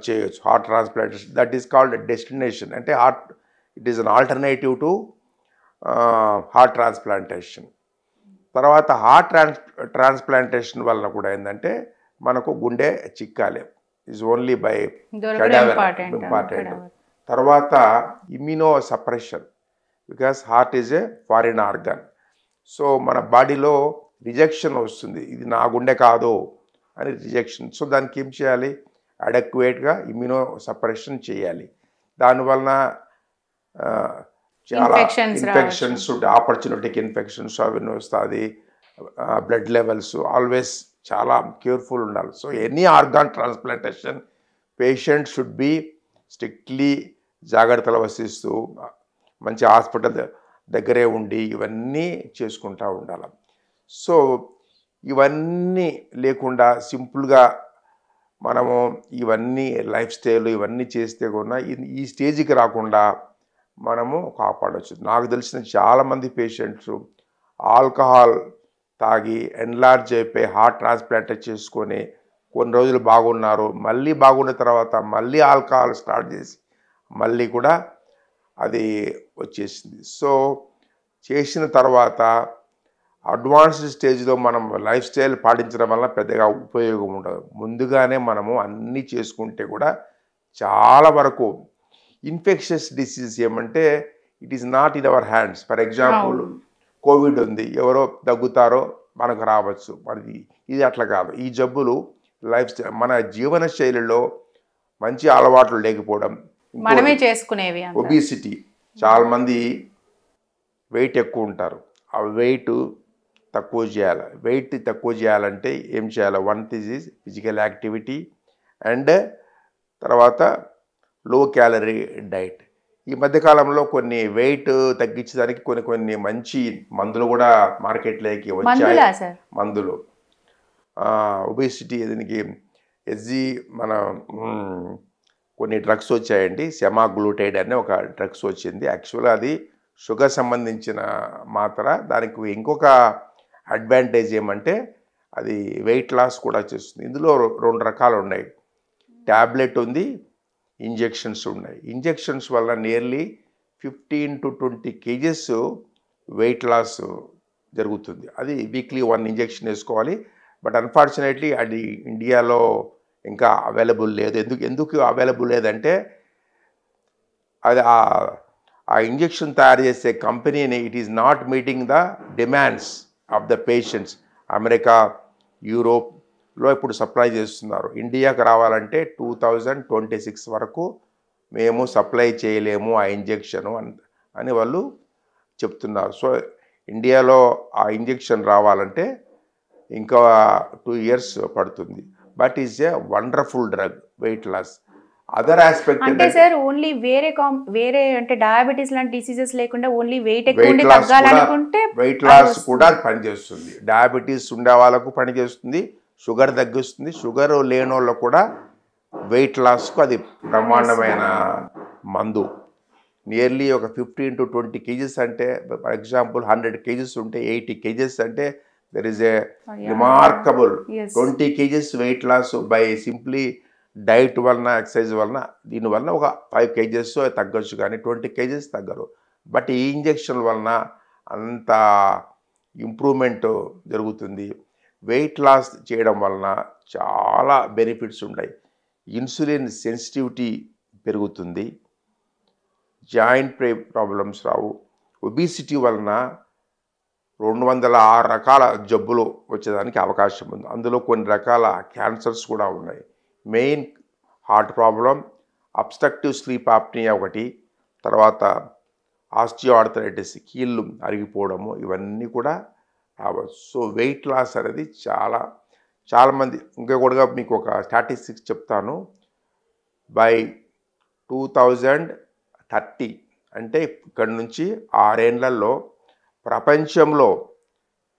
చేయొచ్చు heart transplantation. That is called destination. అంటే it is an alternative to heart transplantation. తర్వాత హార్ట్ ట్రాన్స్ప్లాంటేషన్ వలన కూడా ఏంటంటే మనకు గుండె చిక్కాలి, ఈజ్ ఓన్లీ బై ఇంపార్టెంట్. తర్వాత immunosuppression, because heart is a foreign organ. So మన బాడీలో రిజెక్షన్ వస్తుంది, ఇది నా గుండె కాదు అని రిజెక్షన్. సో దానికి ఏం చేయాలి? అడెక్వేట్గా ఇమ్యూనో సప్రెషన్ చేయాలి. దానివలన చాలా ఇన్ఫెక్షన్స్ ఉంటాయి, ఆపర్చునిటీకి ఇన్ఫెక్షన్స్ అవన్నీ వస్తుంది. బ్లడ్ లెవెల్స్ ఆల్వేస్ చాలా కేర్ఫుల్ ఉండాలి. So any organ transplantation patient should be strictly జాగ్రత్తలు వహిస్తూ మంచి హాస్పిటల్ దగ్గరే ఉండి ఇవన్నీ చేసుకుంటూ ఉండాలి. సో ఇవన్నీ లేకుండా సింపుల్గా మనము ఇవన్నీ లైఫ్ స్టైల్ ఇవన్నీ చేస్తే కూడా ఈ స్టేజ్కి రాకుండా మనము కాపాడవచ్చు. నాకు తెలిసిన చాలామంది పేషెంట్స్ ఆల్కహాల్ తాగి ఎన్లార్జ్ అయిపోయి హార్ట్ ట్రాన్స్ప్లాంట్ చేసుకొని కొన్ని రోజులు బాగున్నారు, మళ్ళీ బాగున్న తర్వాత మళ్ళీ ఆల్కహాల్ స్టార్ట్ చేసి మళ్ళీ కూడా అది వచ్చేసింది. సో చేసిన తర్వాత అడ్వాన్స్డ్ స్టేజ్లో మనం లైఫ్ స్టైల్ పాటించడం వల్ల పెద్దగా ఉపయోగం ఉండదు. ముందుగానే మనము అన్నీ చేసుకుంటే కూడా చాలా వరకు ఇన్ఫెక్షన్స్ డిసీజ్ ఏమంటే it is not in our hands. For example Covid ఉంది, ఎవరో దగ్గుతారో మనకు రావచ్చు, మరి ఇది అట్లా కాదు. ఈ జబ్బులు లైఫ్ స్టైల్ మన జీవన శైలిలో మంచి అలవాట్లు లేకపోవడం, మనమే చేసుకునేవి, ఒబిసిటీ. చాలామంది వెయిట్ ఎక్కువ ఉంటారు, ఆ వెయిట్ తక్కువ చేయాలి. వెయిట్ తక్కువ చేయాలంటే ఏం చేయాలి? One is physical activity and తర్వాత లో క్యాలరీ డైట్. ఈ మధ్యకాలంలో కొన్ని వెయిట్ తగ్గించడానికి కొన్ని మంచి మందులు కూడా మార్కెట్లోకి వచ్చాయి. మందులు ఒబేసిటీ దీనికి మన కొన్ని డ్రగ్స్ వచ్చాయండి. సెమాగ్లూటైడ్ అనే ఒక డ్రగ్స్ వచ్చింది. యాక్చువల్గా అది షుగర్ సంబంధించిన మాత్ర. దానికి ఇంకొక అడ్వాంటేజ్ ఏమంటే అది వెయిట్ లాస్ కూడా చేస్తుంది. ఇందులో 2 రకాలు ఉన్నాయి, ట్యాబ్లెట్ ఉంది, ఇంజెక్షన్స్ ఉన్నాయి. ఇంజెక్షన్స్ వల్ల nearly 15 to 20 kgs weight loss జరుగుతుంది. అది వీక్లీ 1 ఇంజెక్షన్ వేసుకోవాలి. బట్ అన్ఫార్చునేట్లీ అది ఇండియాలో ఇంకా అవైలబుల్ లేదు. ఎందుకు అవైలబుల్ లేదంటే అది ఆ ఇంజెక్షన్ తయారు చేసే కంపెనీని it is not meeting the demands of the patients. America, యూరోప్లో ఇప్పుడు సప్లై చేస్తున్నారు. ఇండియాకి రావాలంటే 2026 వరకు మేము సప్లై చేయలేము ఆ ఇంజెక్షను అని వాళ్ళు చెప్తున్నారు. సో ఇండియాలో ఆ ఇంజెక్షన్ రావాలంటే ఇంకా 2 years పడుతుంది. But is a wonderful drug weight loss. Other aspect అంటే సార్ ఓన్లీ వేరే అంటే డయాబెటీస్ లాంటి డిసీజెస్ లేకుండా ఓన్లీ వెయిట్ ఎక్కువ ఉండి తగ్గాలనుకుంటే వెయిట్ లాస్ కూడా పనిచేస్తుంది. డయాబెటీస్ ఉండే వాళ్ళకు పనిచేస్తుంది, షుగర్ తగ్గిస్తుంది. షుగర్ లేని వాళ్ళు కూడా వెయిట్ లాస్కు అది బ్రహ్మాండమైన మందు. నియర్లీ ఒక 15 to 20 kgs అంటే, ఫర్ ఎగ్జాంపుల్ 100 kgs ఉంటే 80 kgs అంటే there is a remarkable 20 kgs weight loss by simply diet వలన, ఎక్సర్సైజ్ వలన. దీనివలన ఒక 5 kgs తగ్గొచ్చు, కానీ 20 kgs తగ్గరు. బట్ ఈ ఇంజెక్షన్ వలన అంత ఇంప్రూవ్మెంట్ జరుగుతుంది. వెయిట్ లాస్ చేయడం వలన చాలా బెనిఫిట్స్ ఉన్నాయి. ఇన్సులిన్ సెన్సిటివిటీ పెరుగుతుంది, జాయింట్ ప్రాబ్లమ్స్ రావు. ఒబిసిటీ వలన 206 రకాల జబ్బులు వచ్చేదానికి అవకాశం ఉంది. అందులో కొన్ని రకాల క్యాన్సర్స్ కూడా ఉన్నాయి. Main heart problem, obstructive sleep apnoea ఒకటి, తర్వాత ఆస్టియోఆర్థరైటిస్, కీళ్ళు అరిగిపోవడము, ఇవన్నీ కూడా రావచ్చు. సో వెయిట్ లాస్ అనేది చాలామంది, ఇంకొకటిగా మీకు ఒక స్టాటిస్టిక్స్ చెప్తాను. బై 2030 అంటే ఇక్కడ నుంచి 6 ఏళ్లలో ప్రపంచంలో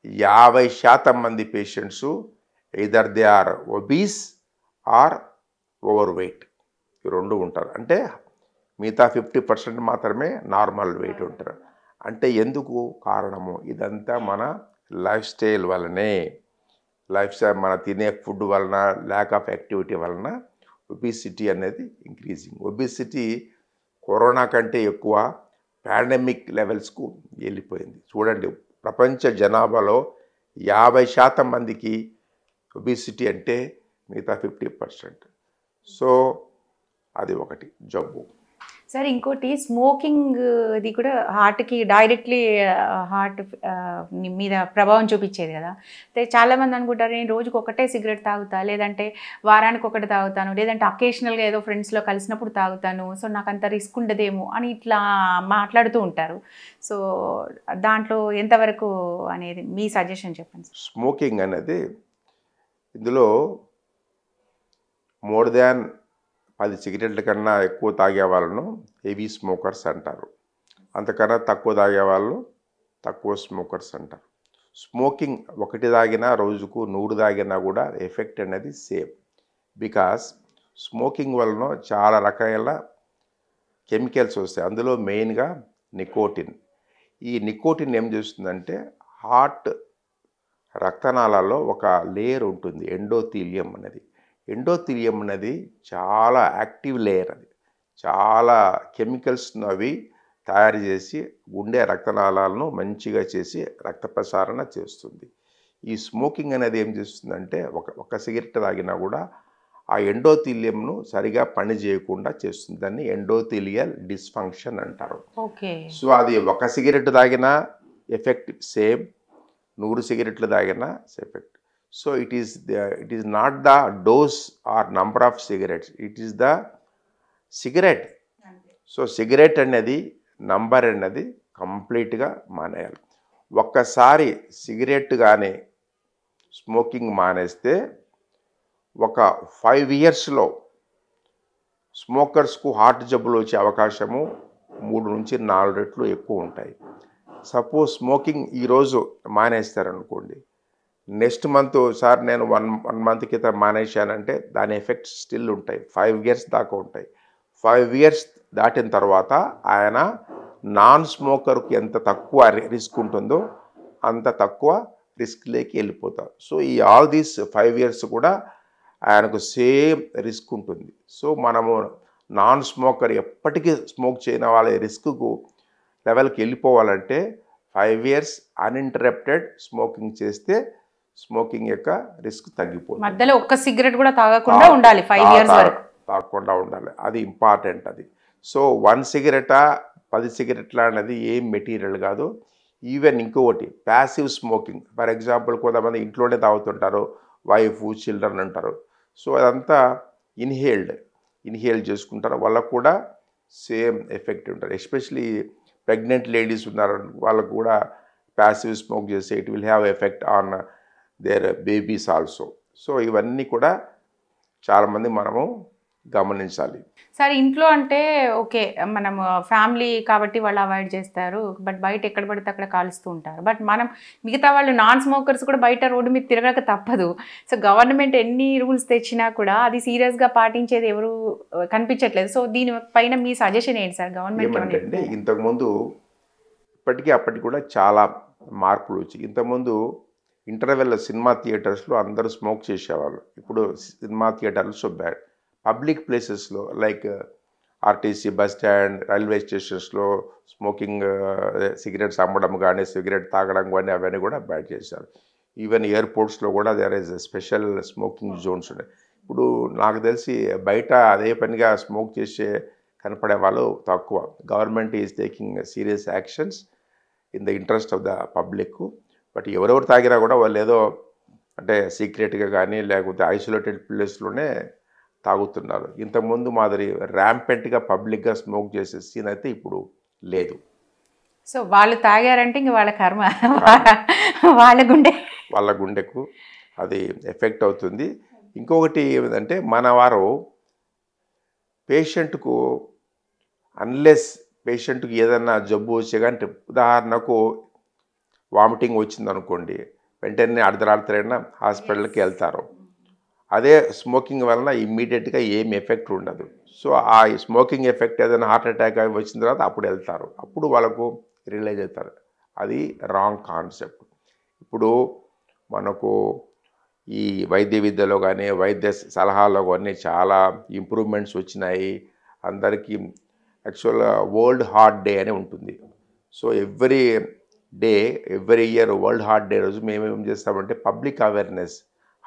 50% మంది patients either they are obese or overweight, ఈ రెండు ఉంటారు. అంటే మిగతా 50% మాత్రమే నార్మల్ వెయిట్ ఉంటారు. అంటే ఎందుకు కారణము? ఇదంతా మన లైఫ్ స్టైల్ వలనే. లైఫ్ స్టైల్, మన తినే ఫుడ్ వలన, ల్యాక్ ఆఫ్ యాక్టివిటీ వలన ఒబిసిటీ అనేది ఇంక్రీజింగ్. ఒబిసిటీ కరోనా కంటే ఎక్కువ పాండమిక్ లెవెల్స్కు వెళ్ళిపోయింది. చూడండి, ప్రపంచ జనాభాలో 50% మందికి ఒబిసిటీ అంటే మిగతా 50%. సో అది ఒకటి జబ్బు. సార్ ఇంకోటి స్మోకింగ్ ఇది కూడా హార్ట్కి డైరెక్ట్లీ హార్ట్ మీద ప్రభావం చూపించేది కదా. అయితే చాలామంది అనుకుంటారు నేను రోజుకి ఒకటే సిగరెట్ తాగుతా, లేదంటే వారానికి ఒకటి తాగుతాను, లేదంటే అకేషనల్గా ఏదో ఫ్రెండ్స్లో కలిసినప్పుడు తాగుతాను, సో నాకు అంత రిస్క్ ఉండదేమో అని ఇట్లా మాట్లాడుతూ ఉంటారు. సో దాంట్లో ఎంతవరకు అనేది మీ సజెషన్ చెప్పండి సార్. స్మోకింగ్ అనేది ఇందులో మోర్ దాన్ 10 సిగరెట్ల కన్నా ఎక్కువ తాగే వాళ్ళను హెవీ స్మోకర్స్ అంటారు. అంతకన్నా తక్కువ తాగే వాళ్ళు తక్కువ స్మోకర్స్ అంటారు. స్మోకింగ్ ఒకటి తాగినా, రోజుకు 100 తాగినా కూడా ఎఫెక్ట్ అనేది సేమ్. బికాస్ స్మోకింగ్ వలన చాలా రకాల కెమికల్స్ వస్తాయి. అందులో మెయిన్గా నికోటిన్. ఈ నికోటిన్ ఏం చేస్తుందంటే హార్ట్ రక్తనాళాల్లో ఒక లేయర్ ఉంటుంది, ఎండోథీలియం అనేది. ఎండోథీలియం అనేది చాలా యాక్టివ్ లేయర్. అది చాలా కెమికల్స్ను అవి తయారు చేసి గుండె రక్తనాళాలను మంచిగా చేసి రక్త ప్రసారణ చేస్తుంది. ఈ స్మోకింగ్ అనేది ఏం చేస్తుందంటే ఒక సిగరెట్ తాగినా కూడా ఆ ఎండోథీలియంను సరిగా పని చేయకుండా చేస్తుంది. దాన్ని ఎండోథీలియల్ డిస్ఫంక్షన్ అంటారు. సో అది ఒక సిగరెట్ తాగినా ఎఫెక్ట్ సేమ్, 100 సిగరెట్లు తాగినా effect. So it is not the dose or number of cigarettes, it is the cigarette. So cigarette అనేది నంబర్ అనేది కంప్లీట్గా మానేయాలి. ఒక్కసారి సిగరెట్ కానీ స్మోకింగ్ మానేస్తే ఒక 5 yearsలో స్మోకర్స్కు హార్ట్ జబ్బులు వచ్చే అవకాశము 3 నుంచి 4 రెట్లు ఎక్కువ ఉంటాయి. సపోజ్ స్మోకింగ్ ఈరోజు మానేస్తారనుకోండి, నెక్స్ట్ మంత్ సార్ నేను 1 month క్రితం మానేశానంటే దాని ఎఫెక్ట్స్ స్టిల్ ఉంటాయి, 5 years దాకా ఉంటాయి. 5 years దాటిన తర్వాత ఆయన నాన్ స్మోకర్కి ఎంత తక్కువ రిస్క్ ఉంటుందో అంత తక్కువ రిస్క్లోకి వెళ్ళిపోతారు. సో ఈ ఆల్ దీస్ 5 years కూడా ఆయనకు సేమ్ రిస్క్ ఉంటుంది. సో మనము నాన్ స్మోకర్ ఎప్పటికీ స్మోక్ చేయని వాళ్ళ రిస్క్కు లెవెల్కి వెళ్ళిపోవాలంటే 5 years అన్ఇంటరప్టెడ్ స్మోకింగ్ చేస్తే స్మోకింగ్ యొక్క రిస్క్ తగ్గిపోతుంది. మధ్యలో ఒక్క సిగరెట్ కూడా తాగకుండా ఉండాలి 5 years వరకు. తాగకుండా ఉండాలి, అది ఇంపార్టెంట్ అది. సో 1 సిగరెటా 10 సిగరెట్లా అనేది ఏం మెటీరియల్ కాదు. ఈవెన్ ఇంకొకటి ప్యాసివ్ స్మోకింగ్. ఫర్ ఎగ్జాంపుల్ కొంతమంది ఇంట్లోనే తాగుతుంటారు, వైఫ్ చిల్డ్రన్ అంటారు. సో అదంతా ఇన్హేల్ చేసుకుంటారు, వాళ్ళకు కూడా సేమ్ ఎఫెక్ట్ ఉంటుంది. ఎస్పెషలీ ప్రెగ్నెంట్ లేడీస్ ఉన్నారు, వాళ్ళకు కూడా ప్యాసివ్ స్మోక్ చేస్తే it will have effect on their babies also. So ఇవన్నీ కూడా చాలామంది మనము గమనించాలి. సార్ ఇంట్లో అంటే ఓకే, మనం ఫ్యామిలీ కాబట్టి వాళ్ళు అవాయిడ్ చేస్తారు, బట్ బయట ఎక్కడ పడితే అక్కడ కాలుస్తూ ఉంటారు. బట్ మనం మిగతా వాళ్ళు నాన్ స్మోకర్స్ కూడా బయట రోడ్డు మీద తిరగక తప్పదు. సో గవర్నమెంట్ ఎన్ని రూల్స్ తెచ్చినా కూడా అది సీరియస్గా పాటించేది ఎవరు కనిపించట్లేదు. సో దీనిపైన మీ సజెషన్ ఏంటి సార్? ఏమంటే గవర్నమెంట్ ఇంతకుముందు ఇప్పటికీ అప్పటికి కూడా చాలా మార్పులు వచ్చాయి. ఇంతకుముందు ఇంటర్వెల్ సినిమా థియేటర్స్లో అందరూ స్మోక్ చేసేవాళ్ళు. ఇప్పుడు సినిమా థియేటర్లు సో బ్యాడ్. పబ్లిక్ ప్లేసెస్లో like RTC bus stand, railway స్టేషన్స్లో స్మోకింగ్, సిగరెట్స్ అమ్మడం కానీ సిగరెట్ తాగడం కానీ అవన్నీ కూడా బ్యాడ్ చేశారు. ఈవెన్ ఎయిర్పోర్ట్స్లో కూడా there is special smoking zones ఉన్నాయి. ఇప్పుడు నాకు తెలిసి బయట అదే పనిగా స్మోక్ చేసే కనపడే వాళ్ళు తక్కువ. Government is taking serious actions in the interest of the public. But ఎవరెవరు తాగినా కూడా వాళ్ళు ఏదో అంటే సీక్రెట్గా కానీ లేకపోతే ఐసోలేటెడ్ ప్లేస్లోనే తాగుతున్నారు. ఇంతకుముందు మాదిరి ర్యాంపెంట్గా పబ్లిక్గా స్మోక్ చేసే సీన్ అయితే ఇప్పుడు లేదు. సో వాళ్ళు తాగారంటే ఇంక వాళ్ళ కర్మ, వాళ్ళ గుండెకు అది ఎఫెక్ట్ అవుతుంది. ఇంకొకటి ఏమిటంటే మన వారు పేషెంట్కు అన్లెస్ పేషెంట్కి ఏదన్నా జబ్బు వచ్చే కానీ ఉదాహరణకు వామిటింగ్ వచ్చిందనుకోండి, వెంటనే అర్ధరాత్రైనా హాస్పిటల్కి వెళ్తారు. అదే స్మోకింగ్ వలన ఇమ్మీడియట్గా ఏం ఎఫెక్ట్ ఉండదు. సో ఆ స్మోకింగ్ ఎఫెక్ట్ ఏదైనా హార్ట్ అటాక్ అవి వచ్చిన తర్వాత అప్పుడు వెళ్తారు, అప్పుడు వాళ్ళకు రియలైజ్ అవుతారు. అది రాంగ్ కాన్సెప్ట్. ఇప్పుడు మనకు ఈ వైద్య విద్యలో కానీ వైద్య సలహాల్లో కానీ చాలా ఇంప్రూవ్మెంట్స్ వచ్చినాయి. అందరికీ యాక్చువల్గా వరల్డ్ హార్ట్ డే అని ఉంటుంది. So every year world heart day రోజు మేము ఏం చేస్తామంటే పబ్లిక్ అవేర్నెస్,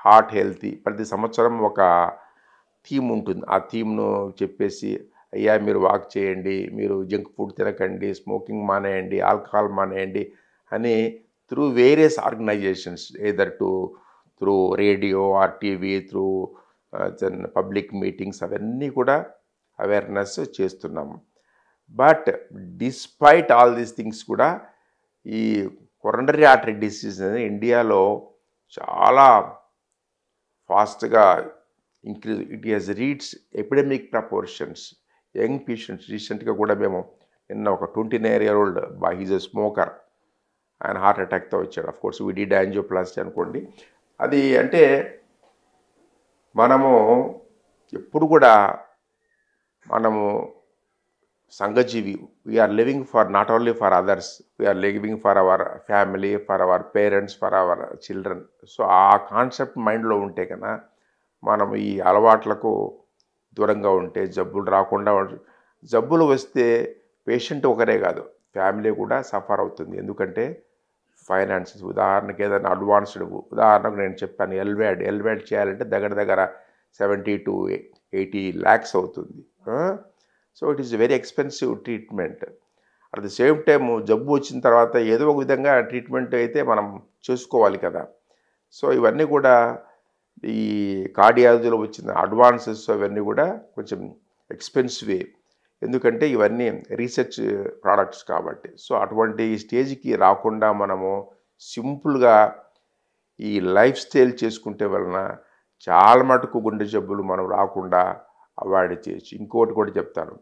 హార్ట్ హెల్తీ, ప్రతి సంవత్సరం ఒక థీమ్ ఉంటుంది. ఆ థీమ్ను చెప్పేసి అయ్యా మీరు వాక్ చేయండి, మీరు జంక్ ఫుడ్ తినకండి, స్మోకింగ్ మానేయండి, ఆల్కహాల్ మానేయండి అని through various organisations either through radio or TV through public meetings అవన్నీ కూడా అవేర్నెస్ చేస్తున్నాము. But despite all these things కూడా ఈ కొరనరీ ఆర్టరీ డిసీజ్ అనేది ఇండియాలో చాలా ఫాస్ట్గా increase, it has reach epidemic proportions. Young patients రీసెంట్గా కూడా మేము నిన్న ఒక 29-year-old హీజ్ ఎ స్మోకర్, ఆయన హార్ట్ అటాక్తో వచ్చాడు. Of course we did angioplasty అనుకోండి. అది అంటే మనము ఎప్పుడు కూడా మనము సంఘజీవి, we are living for not only for others, we are living for our family, for our parents, for our children. So ఆ కాన్సెప్ట్ మైండ్లో ఉంటే కన్నా మనం ఈ అలవాట్లకు దూరంగా ఉంటే జబ్బులు రాకుండా, జబ్బులు వస్తే పేషెంట్ ఒకరే కాదు ఫ్యామిలీ కూడా సఫర్ అవుతుంది. ఎందుకంటే ఫైనాన్సెస్, ఉదాహరణకి ఏదైనా అడ్వాన్స్డ్, ఉదాహరణకు నేను చెప్పాను ఎల్వాడ్ చేయాలంటే దగ్గర 70 to 80 lakhs అవుతుంది. So it is very expensive treatment. At the same time జబ్బు వచ్చిన తర్వాత ఏదో ఒక విధంగా ట్రీట్మెంట్ అయితే మనం చేసుకోవాలి కదా. సో ఇవన్నీ కూడా ఈ కార్డియాలజీలో వచ్చిన అడ్వాన్సెస్ అవన్నీ కూడా కొంచెం ఎక్స్పెన్సివే, ఎందుకంటే ఇవన్నీ రీసెర్చ్ ప్రోడక్ట్స్ కాబట్టి. సో అటువంటి స్టేజ్కి రాకుండా మనము సింపుల్గా ఈ లైఫ్ స్టైల్ చేసుకుంటే వలన చాలా మటుకు గుండె జబ్బులు మనం రాకుండా అవాయిడ్ చేయొచ్చు. ఇంకోటి కూడా చెప్తాను,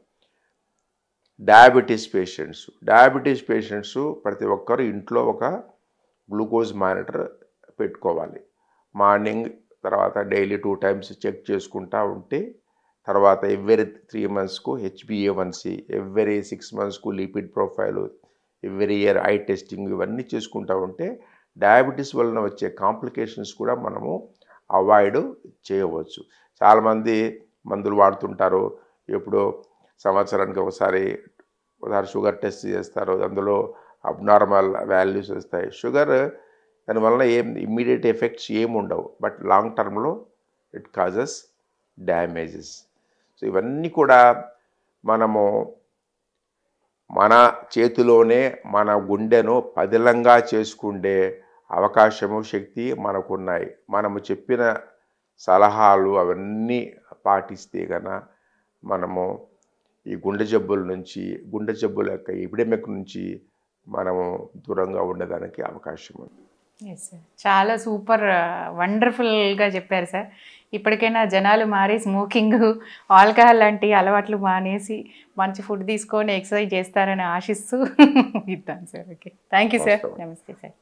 డయాబెటీస్ పేషెంట్స్ ప్రతి ఒక్కరు ఇంట్లో ఒక గ్లూకోజ్ మానిటర్ పెట్టుకోవాలి. మార్నింగ్ తర్వాత డైలీ 2 times చెక్ చేసుకుంటూ ఉంటే, తర్వాత ఎవ్రీ 3 monthsకు HbA1c, ఎవ్రీ 6 monthsకు lipid profile, every year eye testing, ఇవన్నీ చేసుకుంటూ ఉంటే డయాబెటీస్ వలన వచ్చే కాంప్లికేషన్స్ కూడా మనము అవాయిడ్ చేయవచ్చు. చాలామంది మందులు వాడుతుంటారు, ఎప్పుడో సంవత్సరానికి ఒకసారి షుగర్ టెస్ట్ చేస్తారు, అందులో అబ్నార్మల్ వాల్యూస్ వస్తాయి. షుగర్ దానివల్ల ఏం ఇమ్మీడియట్ ఎఫెక్ట్స్ ఏమి ఉండవు, బట్ లాంగ్ టర్మ్లో ఇట్ కాజెస్ డ్యామేజెస్. సో ఇవన్నీ కూడా మనము మన చేతిలోనే మన గుండెను పదిలంగా చేసుకుండే అవకాశము, శక్తి మనకున్నాయి. మనము చెప్పిన సలహాలు అవన్నీ పాటిస్తే కన్నా మనము ఈ గుండె జబ్బుల యొక్క ఎపిడెమిక్ నుంచి మనము దూరంగా ఉండడానికి అవకాశం ఉంది. ఎస్ సార్, చాలా సూపర్ వండర్ఫుల్గా చెప్పారు సార్. ఇప్పటికైనా జనాలు మారి స్మోకింగ్, ఆల్కహాల్ లాంటి అలవాట్లు మానేసి మంచి ఫుడ్ తీసుకొని ఎక్సర్సైజ్ చేస్తారని ఆశిస్తూ ఇద్దాం sir. Okay, thank you sir. నమస్తే సార్.